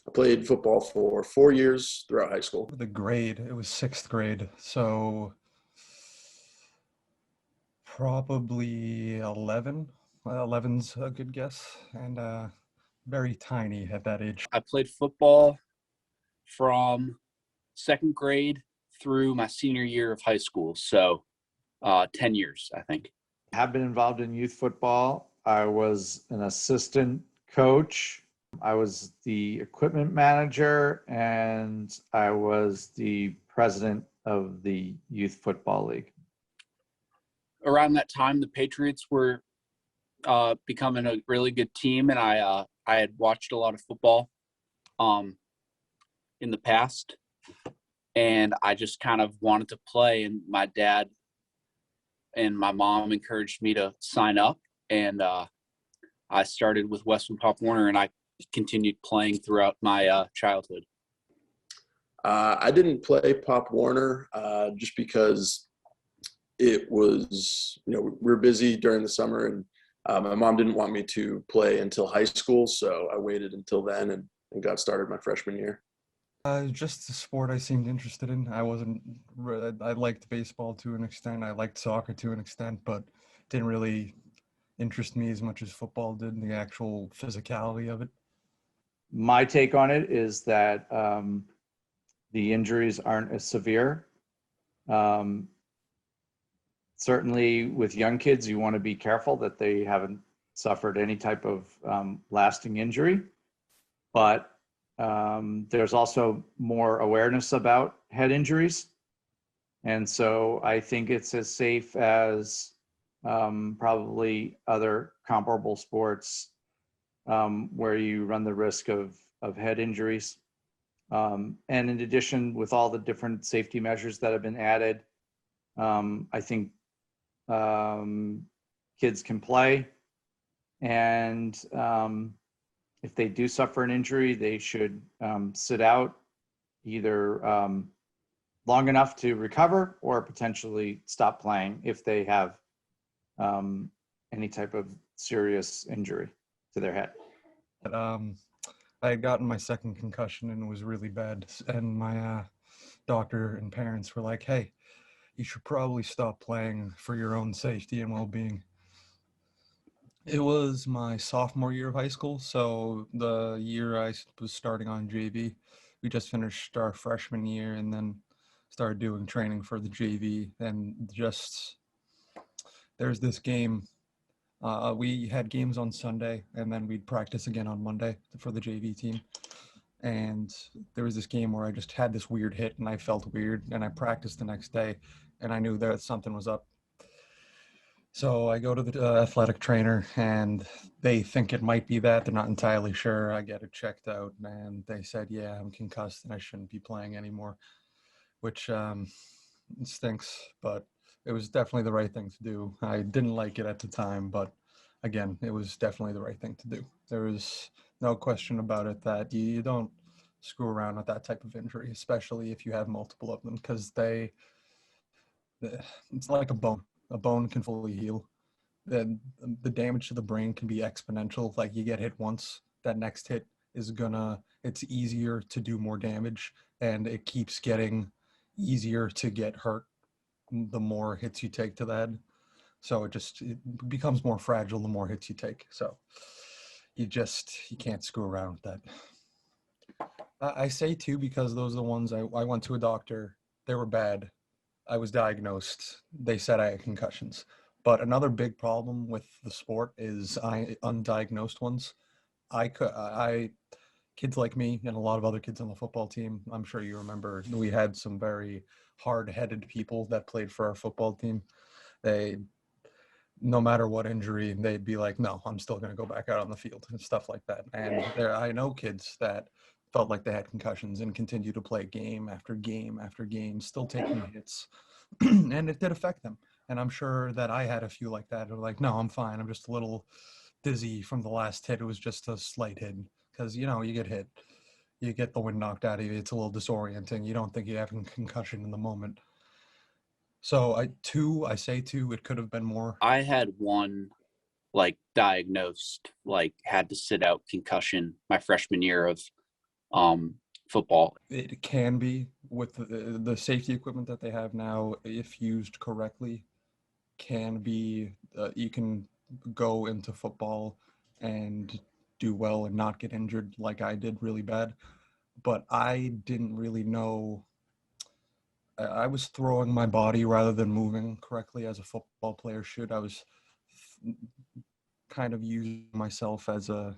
I played football for 4 years throughout high school. The grade, it was sixth grade, so probably 11. 11's a good guess, and very tiny at that age. I played football from second grade through my senior year of high school, so 10 years, I think. Have been involved in youth football. I was an assistant coach. I was the equipment manager, and I was the president of the youth football league. Around that time, the Patriots were becoming a really good team, and I had watched a lot of football in the past, and I just kind of wanted to play, and my dad and my mom encouraged me to sign up, and I started with Western Pop Warner, and I continued playing throughout my childhood. I didn't play Pop Warner just because it was, we were busy during the summer, and my mom didn't want me to play until high school, so I waited until then and got started my freshman year. Just the sport I seemed interested in. I liked baseball to an extent. I liked soccer to an extent, but didn't really interest me as much as football did in the actual physicality of it. My take on it is that the injuries aren't as severe. Certainly with young kids, you want to be careful that they haven't suffered any type of lasting injury, but there's also more awareness about head injuries. And so I think it's as safe as probably other comparable sports where you run the risk of head injuries. And in addition, with all the different safety measures that have been added, I think kids can play. And if they do suffer an injury, they should sit out either long enough to recover or potentially stop playing if they have any type of serious injury to their head. I had gotten my second concussion and it was really bad. And my doctor and parents were like, hey, you should probably stop playing for your own safety and well-being. It was my sophomore year of high school, so the year I was starting on JV. We just finished our freshman year and then started doing training for the JV. And just there's this game. We had games on Sunday, and then we'd practice again on Monday for the JV team. And there was this game where I just had this weird hit, and I felt weird, and I practiced the next day, and I knew that something was up. So I go to the athletic trainer, and they think it might be that. They're not entirely sure. I get it checked out, and they said, yeah, I'm concussed, and I shouldn't be playing anymore, which stinks, but it was definitely the right thing to do. I didn't like it at the time, but again, it was definitely the right thing to do. There was no question about it that you don't screw around with that type of injury, especially if you have multiple of them, because it's like a bone. A bone can fully heal. Then the damage to the brain can be exponential. Like you get hit once, that next hit is it's easier to do more damage, and it keeps getting easier to get hurt the more hits you take to that. So it becomes more fragile the more hits you take. So you can't screw around with that. I say too, because those are the ones I went to a doctor. They were bad. I was diagnosed. They said I had concussions. But another big problem with the sport is undiagnosed ones. Kids like me and a lot of other kids on the football team, I'm sure you remember, we had some very hard-headed people that played for our football team. No matter what injury, they'd be like, no, I'm still going to go back out on the field and stuff like that. And I know kids that felt like they had concussions and continued to play game after game after game, still taking hits. And it did affect them. And I'm sure that I had a few like that. Or like, no, I'm fine. I'm just a little dizzy from the last hit. It was just a slight hit. Because, you get hit. You get the wind knocked out of you. It's a little disorienting. You don't think you have a concussion in the moment. So I say two, it could have been more. I had one diagnosed, had to sit out concussion my freshman year of football. It can be with the safety equipment that they have now, if used correctly, can be, you can go into football and do well and not get injured like I did really bad. But I didn't really know. I was throwing my body rather than moving correctly as a football player should. I was kind of using myself as a,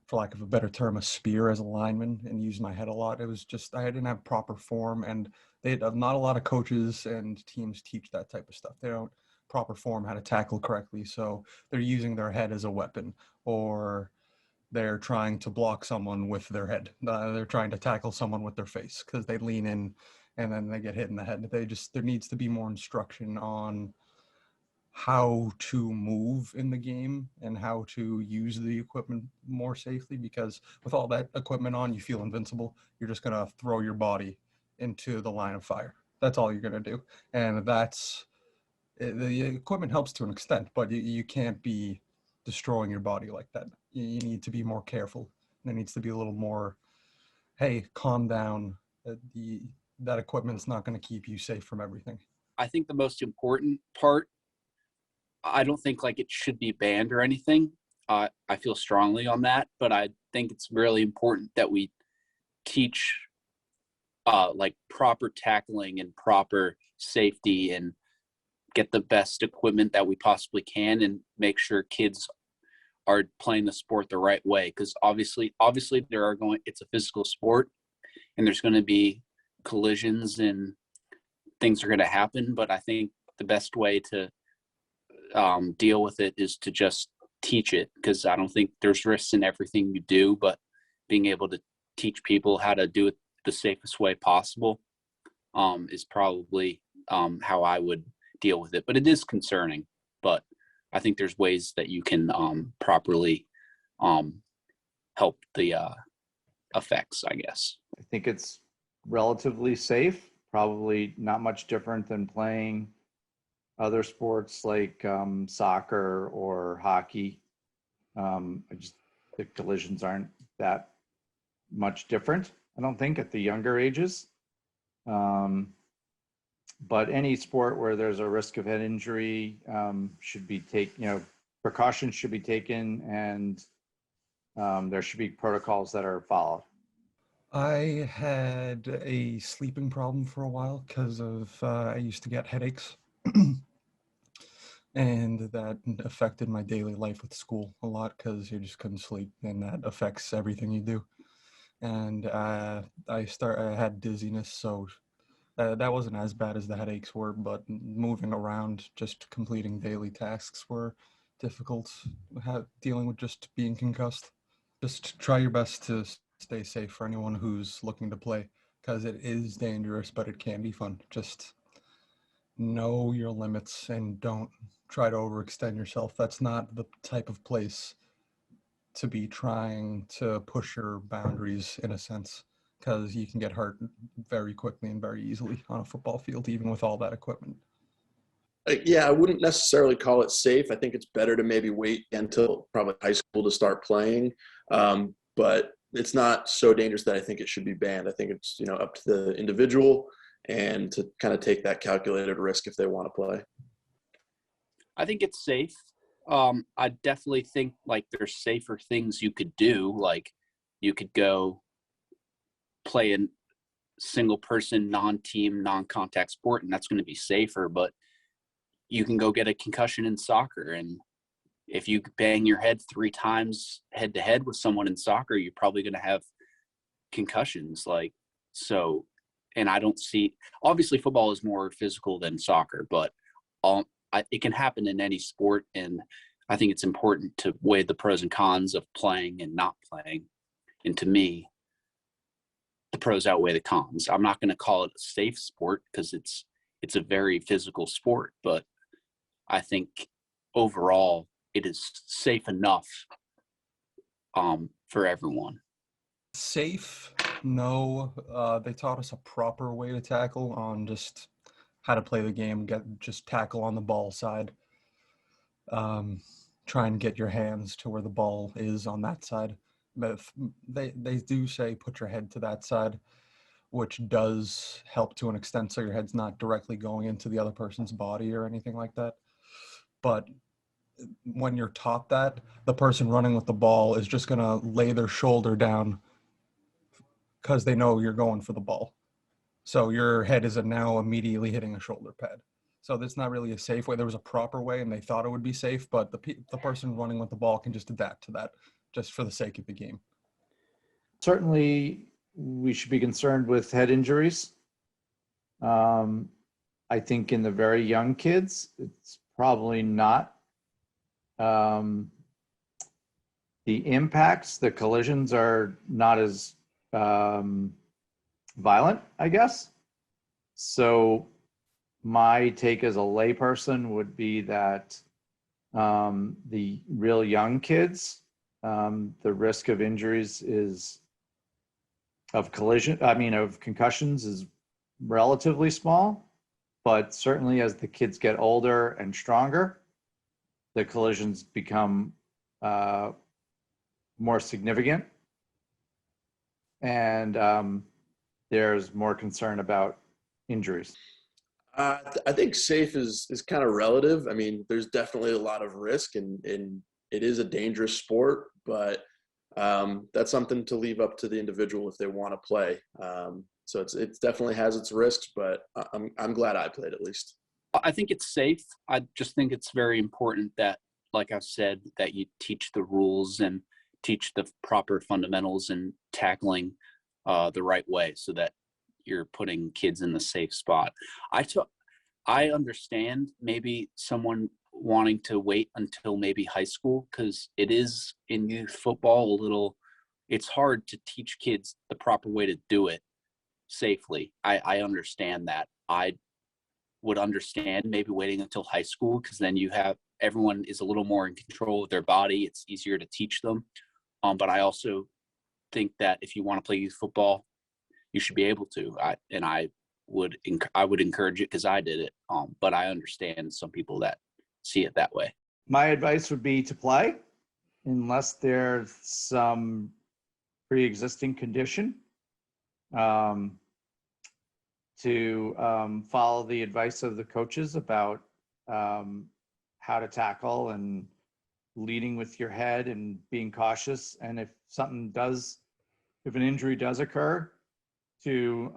for lack of a better term, a spear as a lineman, and used my head a lot. It was just, I didn't have proper form, and not a lot of coaches and teams teach that type of stuff. They don't proper form how to tackle correctly. So they're using their head as a weapon, or they're trying to block someone with their head. They're trying to tackle someone with their face because they lean in and then they get hit in the head. There needs to be more instruction on how to move in the game and how to use the equipment more safely, because with all that equipment on, you feel invincible. You're just going to throw your body into the line of fire. That's all you're going to do. And the equipment helps to an extent, but you can't be destroying your body like that. You need to be more careful. There needs to be a little more, hey, calm down. That equipment's not going to keep you safe from everything. I think the most important part, I don't think like it should be banned or anything. I feel strongly on that, but I think it's really important that we teach like proper tackling and proper safety and get the best equipment that we possibly can and make sure kids are playing the sport the right way. Because obviously it's a physical sport and there's going to be collisions and things are going to happen. But I think the best way to deal with it is to just teach it, because I don't think there's risks in everything you do, but being able to teach people how to do it the safest way possible is probably how I would deal with it. But it is concerning, but I think there's ways that you can properly help the effects, I guess. I think it's relatively safe, probably not much different than playing other sports like soccer or hockey. The collisions aren't that much different, I don't think, at the younger ages. But any sport where there's a risk of head injury should be precautions should be taken, and there should be protocols that are followed. I had a sleeping problem for a while because of I used to get headaches. And that affected my daily life with school a lot because you just couldn't sleep, and that affects everything you do. And I had dizziness, so that wasn't as bad as the headaches were, but moving around, just completing daily tasks were difficult, dealing with just being concussed. Just try your best to stay safe for anyone who's looking to play, because it is dangerous, but it can be fun. Just know your limits and don't try to overextend yourself. That's not the type of place to be trying to push your boundaries, in a sense, because you can get hurt very quickly and very easily on a football field, even with all that equipment. Yeah, I wouldn't necessarily call it safe. I think it's better to maybe wait until probably high school to start playing. But it's not so dangerous that I think it should be banned. I think it's, up to the individual and to kind of take that calculated risk if they want to play. I think it's safe. I definitely think like there's safer things you could do. Like you could go play a single person, non-team, non-contact sport, and that's going to be safer. But you can go get a concussion in soccer, and if you bang your head 3 times head to head with someone in soccer, you're probably going to have concussions. And I don't see, obviously football is more physical than soccer, but it can happen in any sport. And I think it's important to weigh the pros and cons of playing and not playing. And to me, the pros outweigh the cons. I'm not going to call it a safe sport because it's a very physical sport, but I think overall it is safe enough for everyone. Safe? No. They taught us a proper way to tackle on just how to play the game. Just tackle on the ball side. Try and get your hands to where the ball is on that side. But they do say put your head to that side, which does help to an extent, so your head's not directly going into the other person's body or anything like that. But when you're taught that, the person running with the ball is just going to lay their shoulder down because they know you're going for the ball. So your head is now immediately hitting a shoulder pad. So that's not really a safe way. There was a proper way, and they thought it would be safe, but the person running with the ball can just adapt to that just for the sake of the game. Certainly, we should be concerned with head injuries. I think in the very young kids, it's probably not. The impacts, the collisions are not as violent, I guess. So my take as a layperson would be that the real young kids, the risk of injuries of concussions is relatively small, but certainly as the kids get older and stronger, the collisions become more significant, and there's more concern about injuries. I think safe is kind of relative. I mean, there's definitely a lot of risk, and it is a dangerous sport, but that's something to leave up to the individual if they want to play. So it definitely has its risks, but I'm glad I played at least. I think it's safe. I just think it's very important that, like I said, that you teach the rules and teach the proper fundamentals and tackling the right way so that you're putting kids in the safe spot. I understand maybe someone wanting to wait until maybe high school, because it is in youth football it's hard to teach kids the proper way to do it safely. I understand that. I would understand maybe waiting until high school, because then everyone is a little more in control of their body. It's easier to teach them. But I also think that if you want to play youth football, you should be able to. I would encourage it because I did it. But I understand some people that see it that way. My advice would be to play unless there's some pre-existing condition. To follow the advice of the coaches about how to tackle and leading with your head and being cautious. And if an injury does occur, to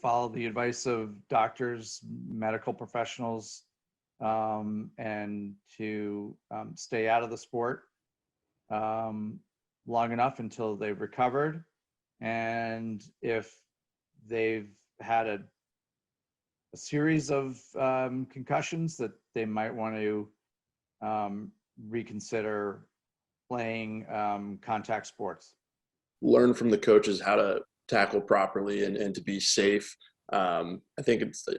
follow the advice of doctors, medical professionals, and to stay out of the sport long enough until they've recovered. And if they've had a series of concussions, that they might want to reconsider playing contact sports. Learn from the coaches how to tackle properly and to be safe. I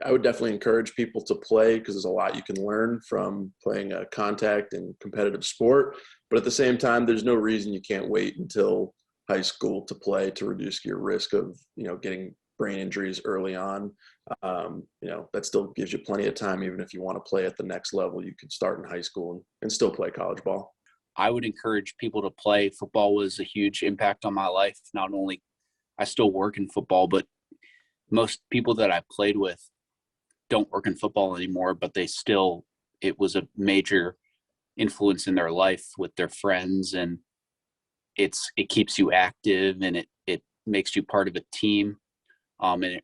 would definitely encourage people to play, because there's a lot you can learn from playing a contact and competitive sport. But at the same time, there's no reason you can't wait until high school to play, to reduce your risk of, getting brain injuries early on. That still gives you plenty of time. Even if you want to play at the next level, you could start in high school and still play college ball. I would encourage people to play. Football was a huge impact on my life. Not only I still work in football, but most people that I played with don't work in football anymore, but it was a major influence in their life with their friends, and it keeps you active, and it makes you part of a team. And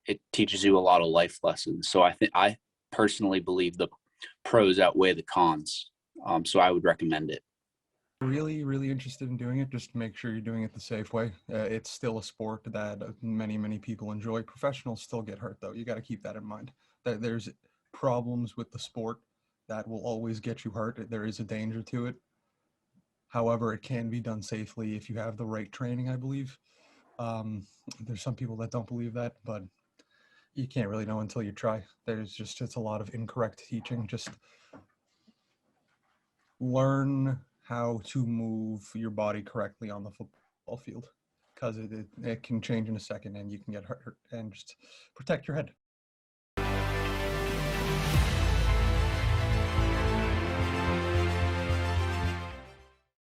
it teaches you a lot of life lessons. So I personally believe the pros outweigh the cons. So I would recommend it. Really, really interested in doing it. Just make sure you're doing it the safe way. It's still a sport that many, many people enjoy. Professionals still get hurt, though. You got to keep that in mind. That there's problems with the sport that will always get you hurt. There is a danger to it. However, it can be done safely if you have the right training, I believe. There's some people that don't believe that, but you can't really know until you try. It's a lot of incorrect teaching. Just learn how to move your body correctly on the football field, because it can change in a second and you can get hurt, and just protect your head.